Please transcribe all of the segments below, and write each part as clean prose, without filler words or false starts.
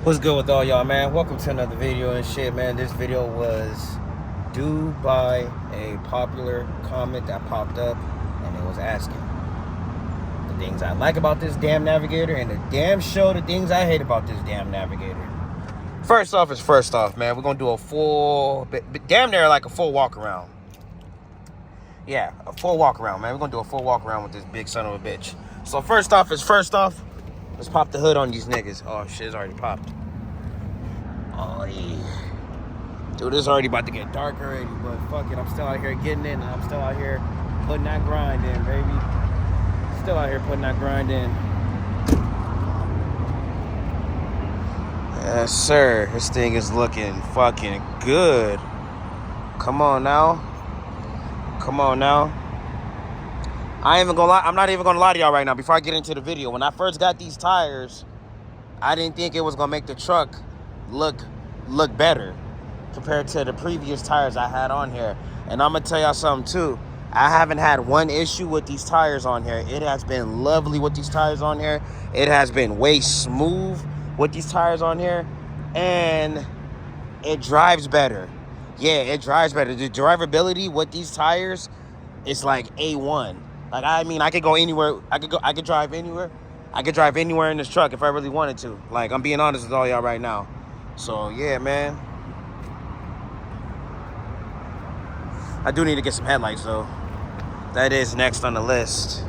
What's good with all y'all, man? Welcome to another video and shit, man. This video was due by a popular comment that popped up, and it was asking the things I like about this damn Navigator and the damn show the things I hate about this damn Navigator. First off, man. We're gonna do a full, damn near like a full walk around. Yeah, a full walk around, man. We're gonna do a full walk around with this big son of a bitch. So first off. Let's pop the hood on these niggas. Oh, shit, it's already popped. Oh, yeah. Dude, it's already about to get dark already, but fuck it. I'm still out here getting in, and I'm still out here putting that grind in, baby. Still out here putting that grind in. Yes, sir. This thing is looking fucking good. Come on now. I'm not even gonna lie to y'all right now before I get into the video. When I first got these tires, I didn't think it was gonna make the truck look better compared to the previous tires I had on here. And I'm gonna tell y'all something too. I haven't had one issue with these tires on here. It has been lovely with these tires on here. It has been way smooth with these tires on here, and it drives better. Yeah, it drives better. The drivability with these tires is like A1. Like, I mean, I could go anywhere. I could drive anywhere. I could drive anywhere in this truck if I really wanted to. Like, I'm being honest with all y'all right now. So, yeah, man. I do need to get some headlights, though. That is next on the list.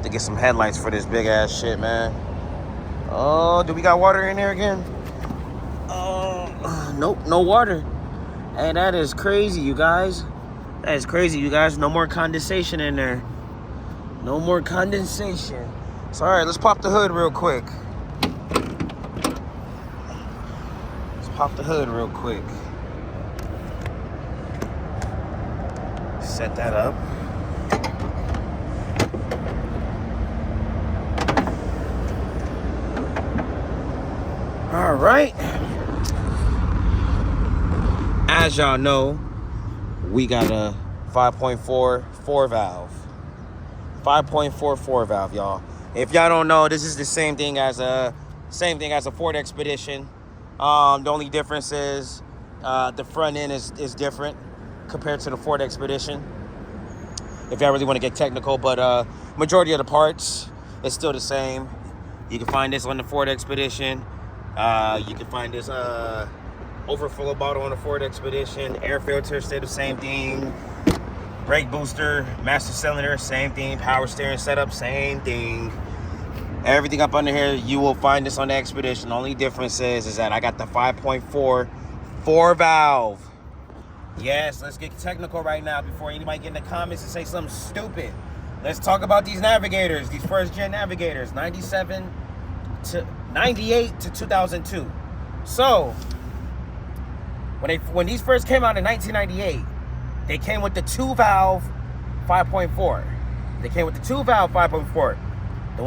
To get some headlights for this big-ass shit, man. Oh, do we got water in there again? Oh, nope, no water. Hey, that is crazy, you guys. That is crazy, you guys. No more condensation in there. No more condensation. So, all right, let's pop the hood real quick. Set that up. All right. As y'all know, we got a 5.4 4-valve. 5.4 valve, y'all. If y'all don't know, this is the same thing as a Ford Expedition. The only difference is the front end is different compared to the Ford Expedition. If y'all really want to get technical, but majority of the parts is still the same. You can find this on the Ford Expedition. You can find this overflow bottle on the Ford Expedition. Air filter, stay the same thing. Brake booster, master cylinder, same thing. Power steering setup, same thing. Everything up under here, you will find this on the Expedition. The only difference is that I got the 5.4 4-valve. Yes, let's get technical right now before anybody get in the comments and say something stupid. Let's talk about these Navigators, these first-gen Navigators, 98 to 2002. So, when these first came out in 1998, they came with the 2-valve 5.4. They came with the 2-valve 5.4. The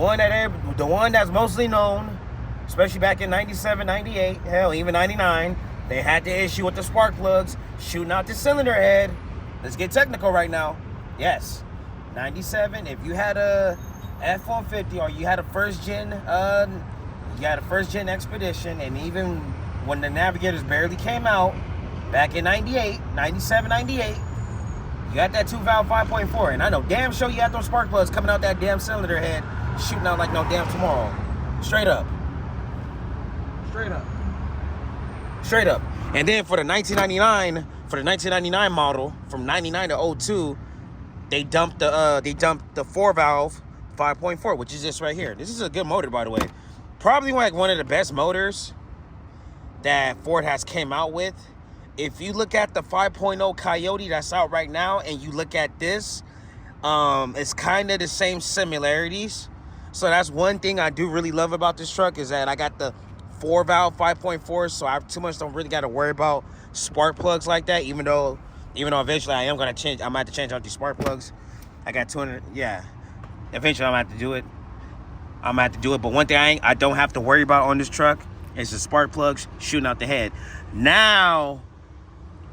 one that's mostly known, especially back in 97, 98, hell, even 99, they had the issue with the spark plugs shooting out the cylinder head. Let's get technical right now. Yes, 97, if you had a F-150 or you had a first-gen Expedition, and even when the Navigators barely came out, back in 98, 97, 98, you got that 2-valve 5.4, and I know damn sure you had those spark plugs coming out that damn cylinder head, shooting out like no damn tomorrow. Straight up. And then for the 1999 model, from 99 to 02, they dumped the 4-valve 5.4, which is this right here. This is a good motor, by the way. Probably like one of the best motors that Ford has came out with. If you look at the 5.0 Coyote that's out right now, and you look at this, it's kind of the same similarities. So that's one thing I do really love about this truck, is that I got the 4-valve 5.4, so I don't really got to worry about spark plugs like that. Even though eventually I'm gonna have to change out these spark plugs. I got 200. Yeah, eventually I'm gonna have to do it. But one thing I don't have to worry about on this truck is the spark plugs shooting out the head. Now,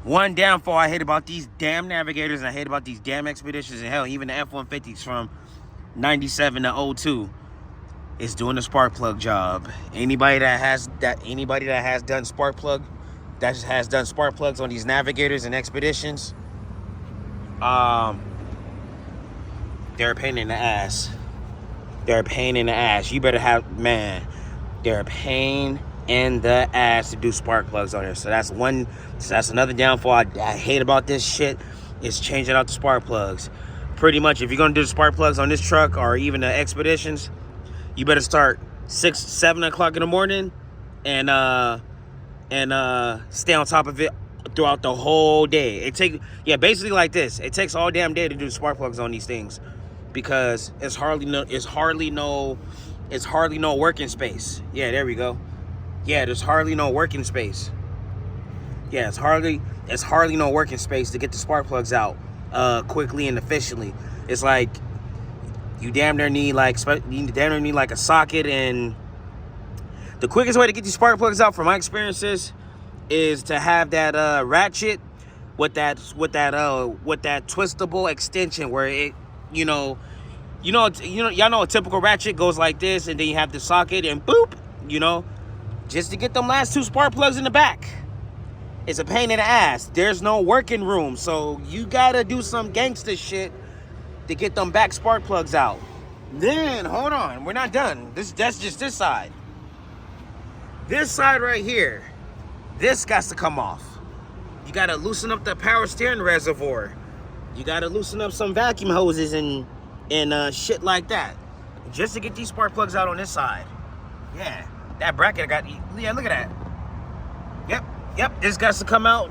one downfall I hate about these damn Navigators, and I hate about these damn Expeditions, and hell, even the F-150s from 97 to 02. is doing the spark plug job. Anybody that has done spark plug, that has done spark plugs on these Navigators and Expeditions, they're a pain in the ass. They're a pain in the ass. You better have, man, they're a pain in the ass to do spark plugs on here. So that's another downfall I hate about this shit, is changing out the spark plugs. Pretty much, if you're gonna do the spark plugs on this truck or even the Expeditions, you better start 6, 7 o'clock in the morning and stay on top of it throughout the whole day. Basically like this. It takes all damn day to do spark plugs on these things, because it's hardly no working space. Yeah, there we go. Yeah, there's hardly no working space. Yeah, it's hardly no working space to get the spark plugs out quickly and efficiently. It's like you damn near need like a socket, and the quickest way to get these spark plugs out, from my experiences, is to have that ratchet with that twistable extension where it, y'all know a typical ratchet goes like this, and then you have the socket and boop, just to get them last 2 spark plugs in the back. It's a pain in the ass. There's no working room, so you gotta do some gangster shit to get them back spark plugs out. Then, hold on, we're not done. That's just this side. This side right here, this got to come off. You gotta loosen up the power steering reservoir. You gotta loosen up some vacuum hoses and shit like that, just to get these spark plugs out on this side. Yeah, that bracket look at that. Yep, this got to come out.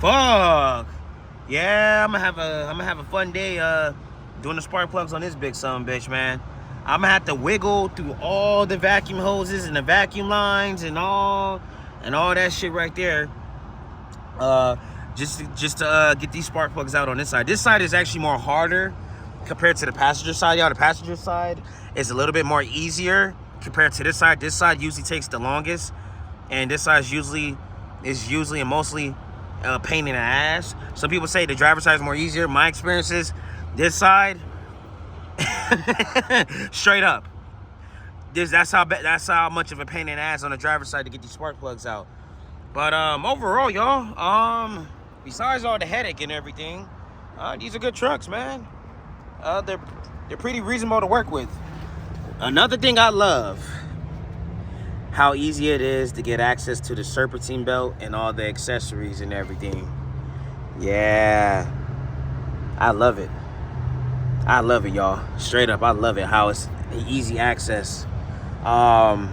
Fuck. Yeah, I'm gonna have a fun day doing the spark plugs on this big son bitch, man. I'm gonna have to wiggle through all the vacuum hoses and the vacuum lines and all that shit right there. Just to get these spark plugs out on this side. This side is actually more harder compared to the passenger side. Y'all, the passenger side is a little bit more easier compared to this side. This side usually takes the longest, and this side is usually and mostly a pain in the ass. Some people say the driver's side is more easier. My experience is this side, straight up, that's how much of a pain in the ass on the driver's side to get these spark plugs out. But overall, y'all, besides all the headache and everything, these are good trucks, man. They're pretty reasonable to work with. Another thing I love, how easy it is to get access to the serpentine belt and all the accessories and everything. Yeah, I love it. I love it, y'all. Straight up, I love it, how it's easy access. I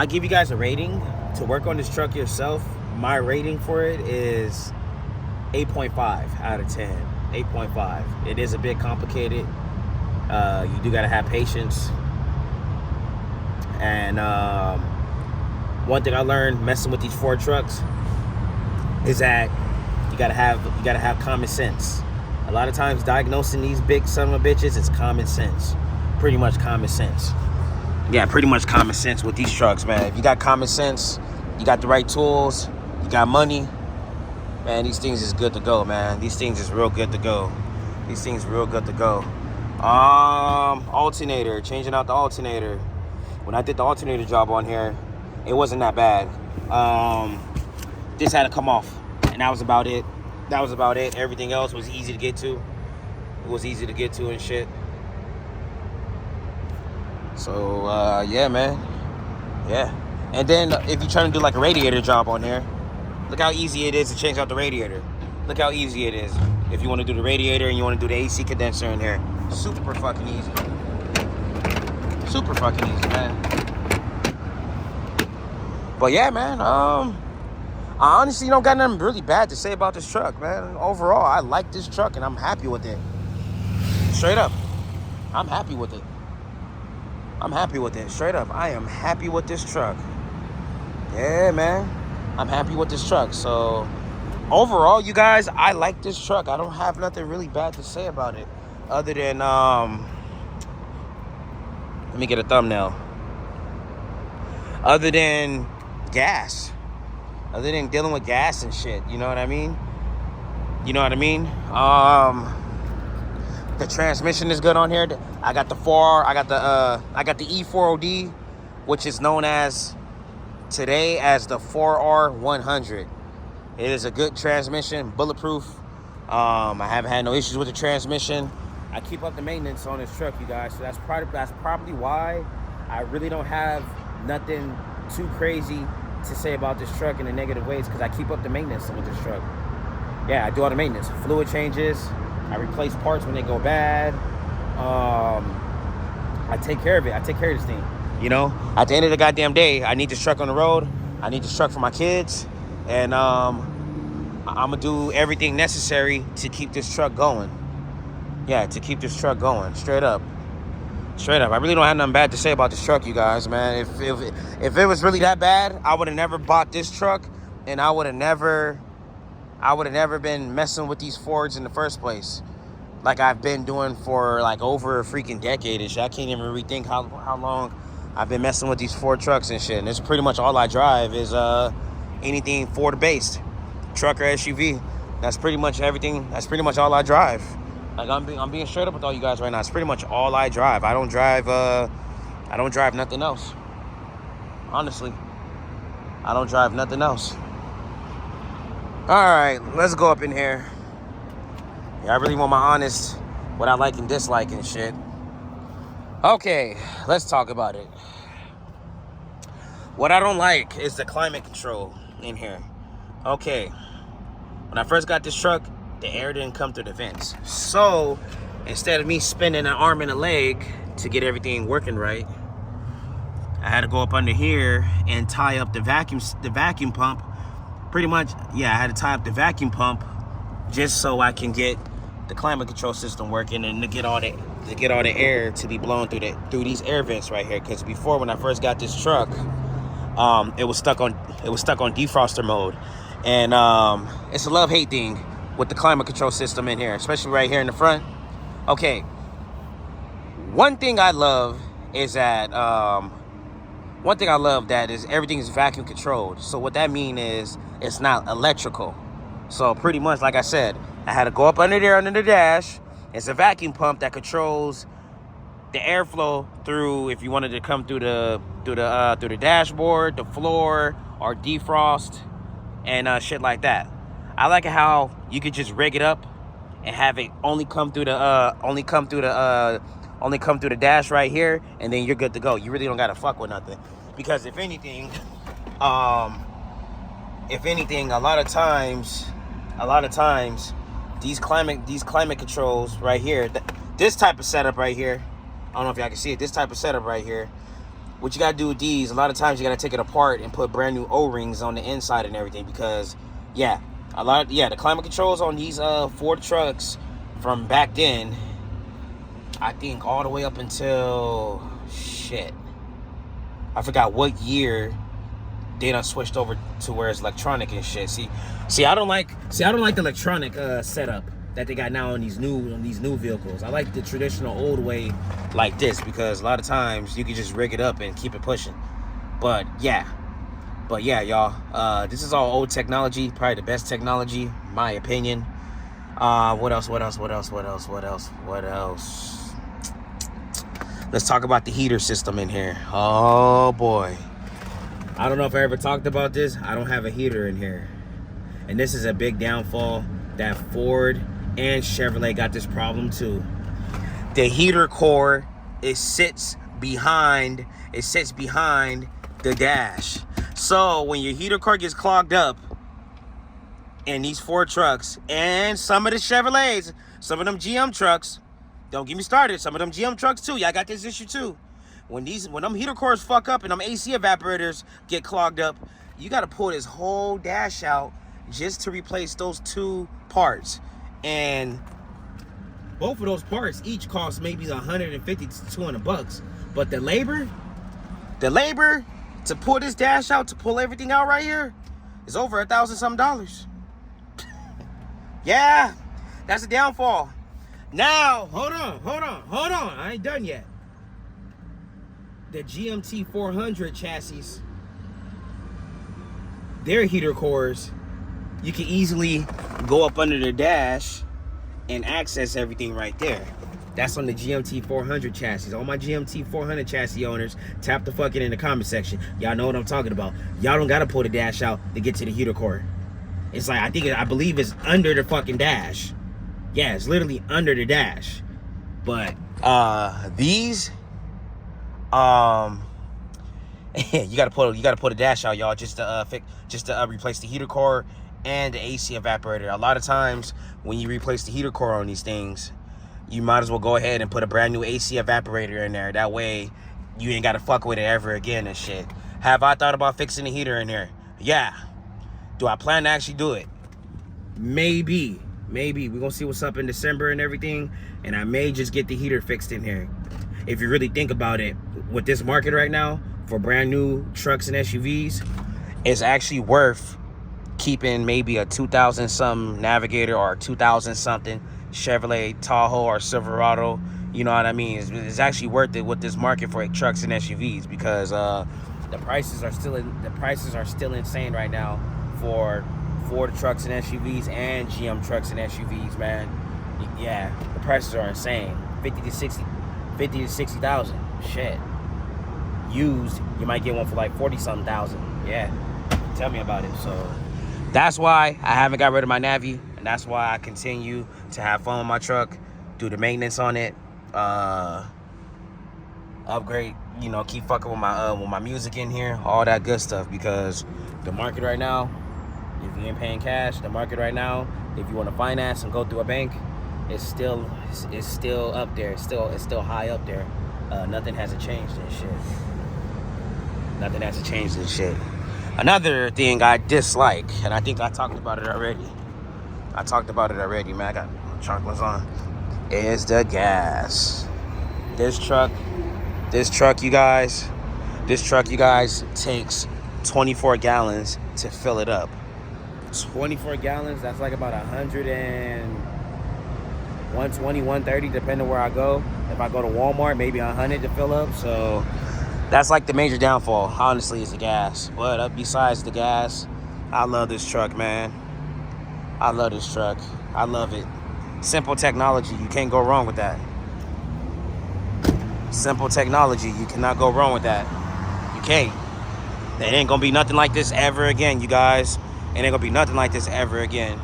give you guys a rating to work on this truck yourself. My rating for it is 8.5 out of 10. 8.5. It is a bit complicated. You do gotta have patience. And one thing I learned messing with these Ford trucks is that you gotta have common sense. A lot of times diagnosing these big son of a bitches is common sense. Pretty much common sense. Yeah, pretty much common sense with these trucks, man. If you got common sense, you got the right tools, you got money, man, these things is good to go, man. These things is real good to go. Alternator, changing out the alternator. When I did the alternator job on here, it wasn't that bad. This had to come off, and that was about it. Everything else was easy to get to. It was easy to get to and shit. So, yeah, man. Yeah. And then if you're trying to do like a radiator job on there, look how easy it is to change out the radiator. Look how easy it is. If you want to do the radiator and you want to do the AC condenser in here, super fucking easy. Super fucking easy, man. But yeah, man, I honestly don't got nothing really bad to say about this truck, man. Overall, I like this truck and I'm happy with it. Straight up, I'm happy with it. Straight up, I am happy with this truck. Yeah, man, I'm happy with this truck. So overall, you guys, I like this truck. I don't have nothing really bad to say about it, other than let me get a thumbnail. Other than gas, other than dealing with gas and shit, you know what I mean? You know what I mean? The transmission is good on here. I got the I got the E40D, which is known as today as the 4R100. It is a good transmission, bulletproof. I haven't had no issues with the transmission. I keep up the maintenance on this truck, you guys. So that's probably why I really don't have nothing too crazy to say about this truck in a negative ways, because I keep up the maintenance with this truck. Yeah, I do all the maintenance, fluid changes. I replace parts when they go bad. I take care of it. I take care of this thing. You know, at the end of the goddamn day, I need this truck on the road. I need this truck for my kids, and I'm gonna do everything necessary to keep this truck going. Yeah, to keep this truck going, straight up. Straight up. I really don't have nothing bad to say about this truck, you guys, man. If it was really that bad, I would have never bought this truck, and I would have never been messing with these Fords in the first place, like I've been doing for like over a freaking decade and shit. I can't even rethink how long I've been messing with these Ford trucks and shit. And it's pretty much all I drive is anything Ford based, truck or SUV. That's pretty much everything. That's pretty much all I drive. Like I'm being straight up with all you guys right now. It's pretty much all I drive. I don't drive nothing else. Honestly, I don't drive nothing else. All right, let's go up in here. Yeah, I really want my honest, what I like and dislike and shit. Okay, let's talk about it. What I don't like is the climate control in here. Okay, when I first got this truck, the air didn't come through the vents. So instead of me spending an arm and a leg to get everything working right, I had to go up under here and tie up the vacuum pump. Pretty much, yeah, I had to tie up the vacuum pump just so I can get the climate control system working and to get all the air to be blown through these air vents right here. Because before, when I first got this truck, it was stuck on defroster mode, and it's a love-hate thing with the climate control system in here, especially right here in the front. Okay, one thing I love is that everything is vacuum controlled. So what that means is it's not electrical. So pretty much, like I said, I had to go up under the dash. It's a vacuum pump that controls the airflow through, if you wanted to come through the dashboard, the floor, or defrost, and shit like that. I like it how you could just rig it up and have it only come through the dash right here, and then you're good to go. You really don't gotta fuck with nothing, because if anything, a lot of times, these climate controls right here, this type of setup right here, I don't know if y'all can see it. This type of setup right here, what you gotta do with these, a lot of times you gotta take it apart and put brand new O-rings on the inside and everything, because the climate controls on these Ford trucks from back then, I think all the way up until shit, I forgot what year they done switched over to where it's electronic and shit. See, I don't like the electronic setup that they got now on these new vehicles. I like the traditional old way like this, because a lot of times you can just rig it up and keep it pushing. But yeah, y'all, this is all old technology, probably the best technology, my opinion. What else? Let's talk about the heater system in here. Oh boy, I don't know if I ever talked about this. I don't have a heater in here, and this is a big downfall that Ford and Chevrolet got this problem too. The heater core, it sits behind the dash. So when your heater core gets clogged up in these Ford trucks, and some of the Chevrolets, some of them GM trucks, don't get me started, some of them GM trucks too, y'all got this issue too. When them heater cores fuck up and them AC evaporators get clogged up, you got to pull this whole dash out just to replace those two parts. And both of those parts each cost maybe $150 to $200, but the labor to pull this dash out, to pull everything out right here, is over $1,000 something. Yeah, that's a downfall. Now, hold on, I ain't done yet. The GMT 400 chassis, their heater cores you can easily go up under the dash and access everything right there. That's on the GMT 400 chassis. All my GMT 400 chassis owners, tap the fucking in the comment section. Y'all know what I'm talking about. Y'all don't gotta pull the dash out to get to the heater core. It's like, I believe it's under the fucking dash. Yeah, it's literally under the dash. But these, you gotta pull the dash out, y'all, just to replace the heater core and the AC evaporator. A lot of times when you replace the heater core on these things, you might as well go ahead and put a brand new AC evaporator in there. That way you ain't gotta fuck with it ever again and shit. Have I thought about fixing the heater in there? Yeah. Do I plan to actually do it? Maybe. We're gonna see what's up in December and everything, and I may just get the heater fixed in here. If you really think about it, with this market right now for brand new trucks and SUVs, it's actually worth keeping maybe a 2000 something Navigator or a 2000 something Chevrolet Tahoe or Silverado. You know what I mean? It's actually worth it with this market for trucks and SUVs, because the prices are still insane right now for Ford trucks and SUVs and GM trucks and SUVs, man. Yeah, the prices are insane. 50 to 60,000. Shit. Used, you might get one for like 40-something thousand. Yeah, tell me about it. So that's why I haven't got rid of my Navi, and that's why I continue to have fun with my truck, do the maintenance on it, upgrade, you know, keep fucking with my music in here, all that good stuff. Because the market right now, if you ain't paying cash, the market right now, if you want to finance and go through a bank, it's still up there. It's still high up there. Nothing hasn't changed this shit. Nothing hasn't changed this shit. Another thing I dislike, and I think I talked about it already. Man. I got chocolates on. Is the gas. This truck, you guys, takes 24 gallons to fill it up. 24 gallons, that's like about 120, 130, depending where I go. If I go to Walmart, maybe 100 to fill up. So that's like the major downfall, honestly, is the gas. But besides the gas, I love this truck, man. I love this truck. I love it. Simple technology, you can't go wrong with that. Simple technology, you cannot go wrong with that. You can't. It ain't gonna be nothing like this ever again, you guys. It ain't gonna be nothing like this ever again.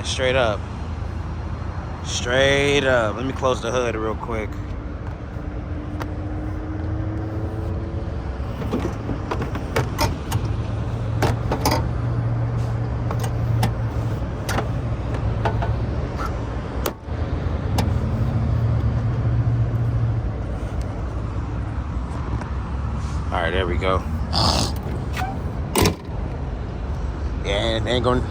Straight up. Let me close the hood real quick. All right, there we go. Yeah, they don't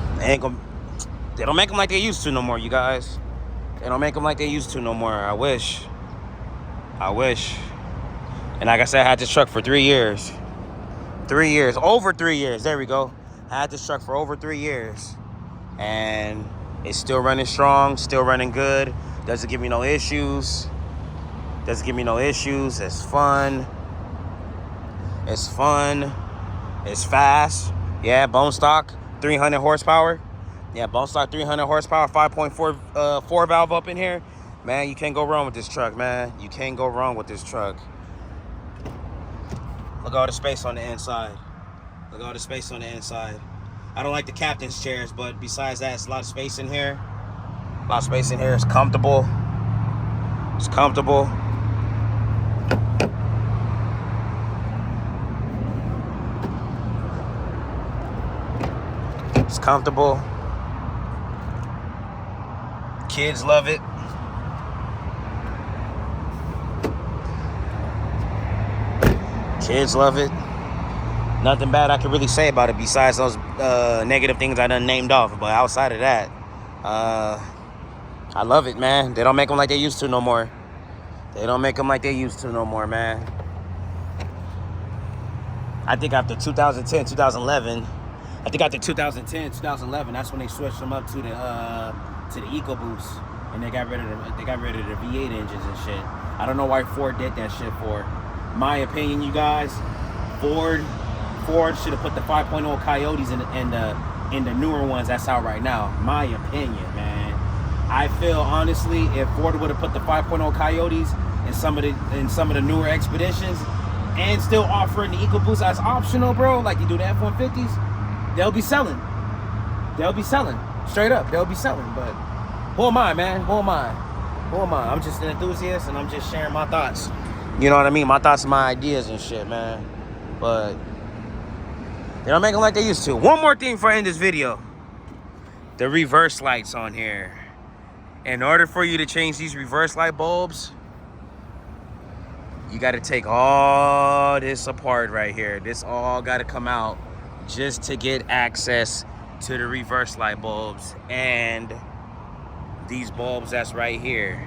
make them like they used to no more, you guys. They don't make them like they used to no more. I wish. And like I said, I had this truck for 3 years. Over 3 years. There we go. I had this truck for over 3 years. And it's still running strong, still running good. Doesn't give me no issues. It's fun. It's fast. Yeah, bone stock, 300 horsepower. 5.4 4 valve up in here. Man, you can't go wrong with this truck, man. Look at all the space on the inside. I don't like the captain's chairs, but besides that, it's a lot of space in here. It's comfortable. It's comfortable. Kids love it. Nothing bad I can really say about it besides those negative things I done named off. But outside of that, I love it, man. They don't make them like they used to no more. Man. I think after 2010, 2011, that's when they switched them up to the EcoBoost, and they got rid of the V8 engines and shit. I don't know why Ford did that shit for. My opinion, you guys, Ford Ford should have put the 5.0 Coyotes in the newer ones that's out right now. My opinion, man. I feel honestly, if Ford would have put the 5.0 Coyotes in some of the newer Expeditions, and still offering the EcoBoost as optional, bro, like you do the F-150s, they'll be selling. They'll be selling. Straight up, they'll be selling. But who am I, man? Who am I? Who am I? I'm just an enthusiast, and I'm just sharing my thoughts. You know what I mean? My thoughts and my ideas and shit, man. But they don't make them like they used to. One more thing before I end this video. The reverse lights on here. In order for you to change these reverse light bulbs, you got to take all this apart right here. This all got to come out just to get access to the reverse light bulbs and these bulbs that's right here.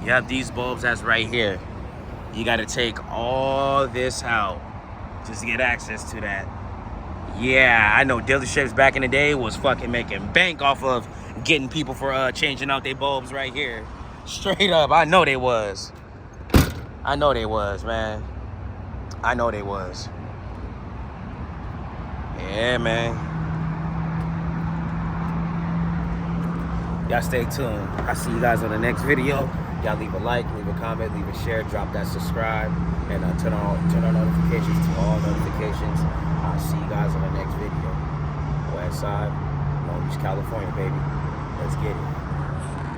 You have these bulbs that's right here. You got to take all this out just to get access to that. Yeah, I know dealerships back in the day was fucking making bank off of getting people for changing out their bulbs right here. Straight up, I know they was. I know they was, man. I know they was. Yeah, man. Y'all stay tuned. I'll see you guys on the next video. Y'all leave a like, leave a comment, leave a share, drop that subscribe, and turn on notifications to all notifications. I'll see you guys on the next video. West Side, Long Beach, California, baby. Let's get it.